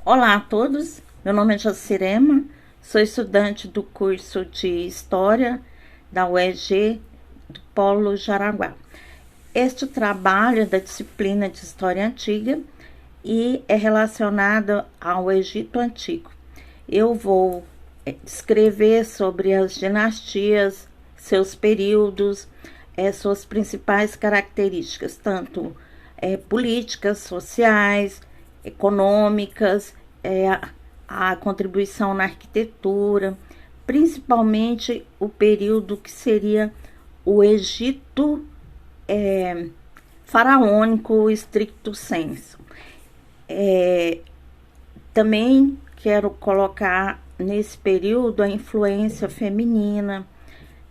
Olá a todos, meu nome é Jacirema, sou estudante do curso de História da UEG do Polo Jaraguá. Este trabalho é da disciplina de História Antiga e é relacionado ao Egito Antigo. Eu vou escrever sobre as dinastias, seus períodos, suas principais características, tanto políticas, sociais, econômicas, a contribuição na arquitetura, principalmente o período que seria o Egito faraônico stricto sensu. Também quero colocar nesse período a influência feminina,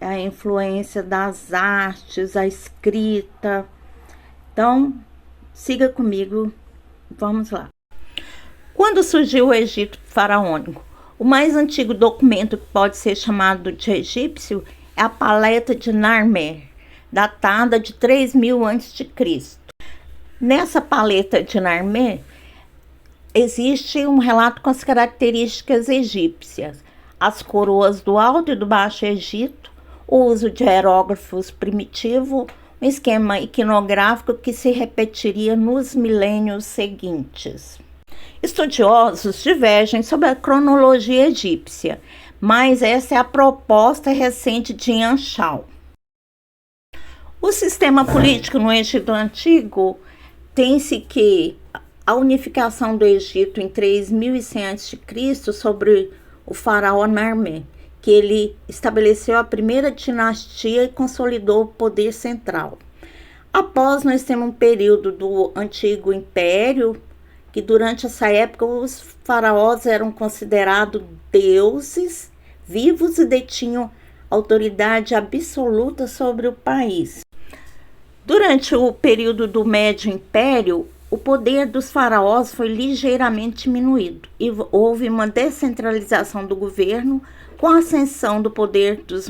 a influência das artes, a escrita. Então, siga comigo, vamos lá. Quando surgiu o Egito faraônico? O mais antigo documento que pode ser chamado de egípcio é a Paleta de Narmer, datada de 3000 a.C. Nessa Paleta de Narmer, existe um relato com as características egípcias, as coroas do Alto e do Baixo Egito, o uso de hieróglifos primitivo, um esquema iconográfico que se repetiria nos milênios seguintes. Estudiosos divergem sobre a cronologia egípcia, mas essa é a proposta recente de Ian Shaw. O sistema político no Egito Antigo tem-se que a unificação do Egito em 3100 a.C. sobre o faraó Narmer, que ele estabeleceu a primeira dinastia e consolidou o poder central. Após, nós temos um período do Antigo Império, que durante essa época os faraós eram considerados deuses vivos e detinham autoridade absoluta sobre o país. Durante o período do Médio Império, o poder dos faraós foi ligeiramente diminuído e houve uma descentralização do governo com a ascensão do poder dos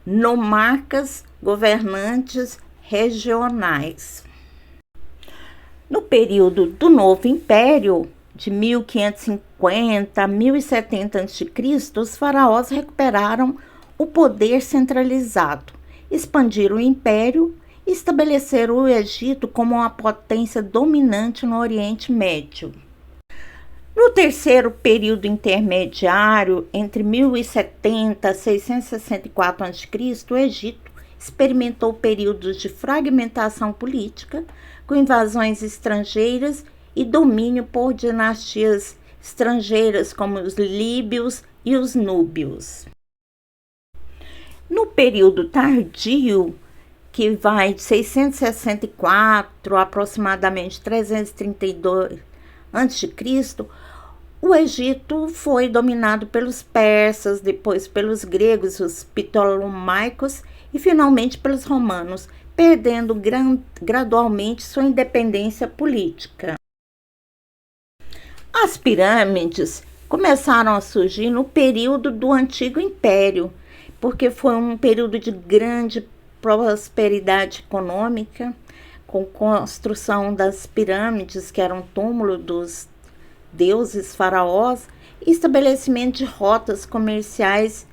nomarcas governantes regionais. No período do Novo Império, de 1550 a 1070 a.C., os faraós recuperaram o poder centralizado, expandiram o império e estabeleceram o Egito como uma potência dominante no Oriente Médio. No terceiro período intermediário, entre 1070 e 664 a.C., o Egito experimentou períodos de fragmentação política, com invasões estrangeiras e domínio por dinastias estrangeiras como os líbios e os núbios. No período tardio, que vai de 664 a aproximadamente 332 a.C., o Egito foi dominado pelos persas, depois pelos gregos, os ptolomaicos e finalmente pelos romanos, perdendo gradualmente sua independência política. As pirâmides começaram a surgir no período do Antigo Império, porque foi um período de grande prosperidade econômica, com construção das pirâmides, que eram túmulo dos deuses faraós, e estabelecimento de rotas comerciais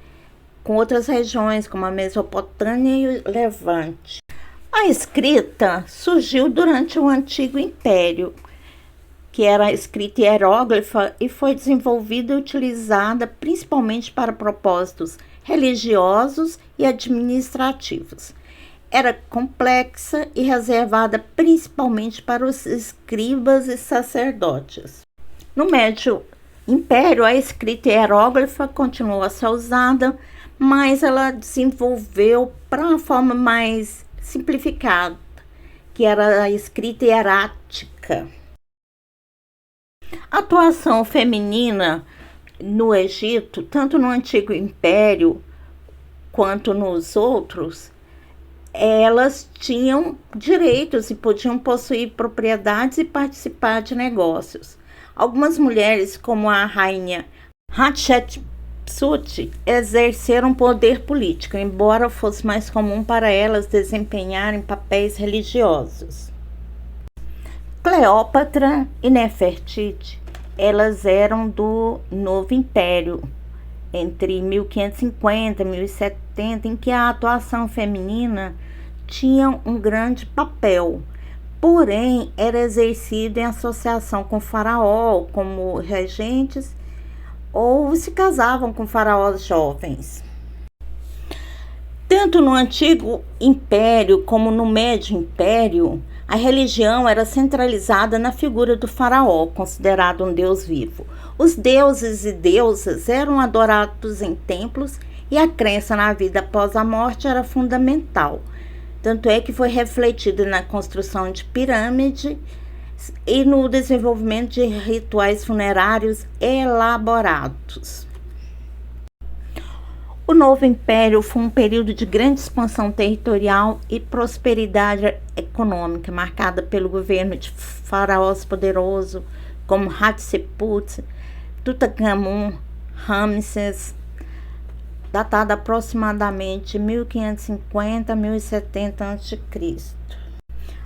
com outras regiões, como a Mesopotâmia e o Levante. A escrita surgiu durante o Antigo Império, que era a escrita hieróglifa e foi desenvolvida e utilizada principalmente para propósitos religiosos e administrativos. Era complexa e reservada principalmente para os escribas e sacerdotes. No Médio Império, a escrita hieróglifa continuou a ser usada, mas ela desenvolveu para uma forma mais simplificada, que era a escrita hierática. A atuação feminina no Egito, tanto no Antigo Império quanto nos outros, elas tinham direitos e podiam possuir propriedades e participar de negócios. Algumas mulheres, como a rainha Hatshepsut, exerceram poder político, embora fosse mais comum para elas desempenharem papéis religiosos. Cleópatra e Nefertiti elas eram do Novo Império, entre 1550 e 1070, em que a atuação feminina tinha um grande papel, porém era exercido em associação com o faraó, como regentes, ou se casavam com faraós jovens. Tanto no Antigo Império como no Médio Império, a religião era centralizada na figura do faraó, considerado um deus vivo. Os deuses e deusas eram adorados em templos e a crença na vida após a morte era fundamental. Tanto é que foi refletido na construção de pirâmides e no desenvolvimento de rituais funerários elaborados. O Novo Império foi um período de grande expansão territorial e prosperidade econômica, marcada pelo governo de faraós poderosos como Hatshepsut, Tutankhamun, Ramsés, datado aproximadamente 1550 a 1070 a.C.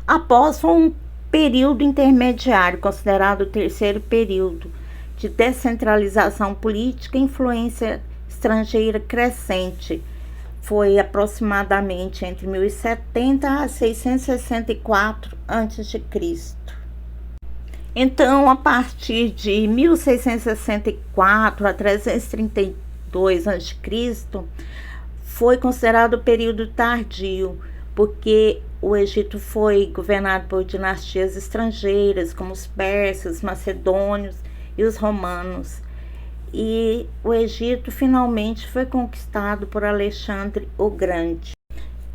Após foi um período intermediário, considerado o terceiro período, de descentralização política e influência estrangeira crescente. Foi aproximadamente entre 1070 a 664 a.C. Então, a partir de 1664 a 332 a.C., foi considerado o período tardio, porque o Egito foi governado por dinastias estrangeiras, como os persas, macedônios e os romanos. E o Egito finalmente foi conquistado por Alexandre o Grande,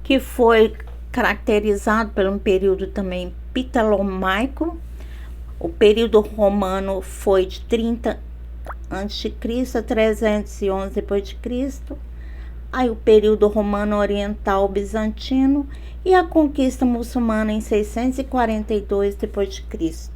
que foi caracterizado por um período também ptolomaico. O período romano foi de 30 a.C. a 311 d.C., aí o período romano oriental bizantino e a conquista muçulmana em 642 d.C.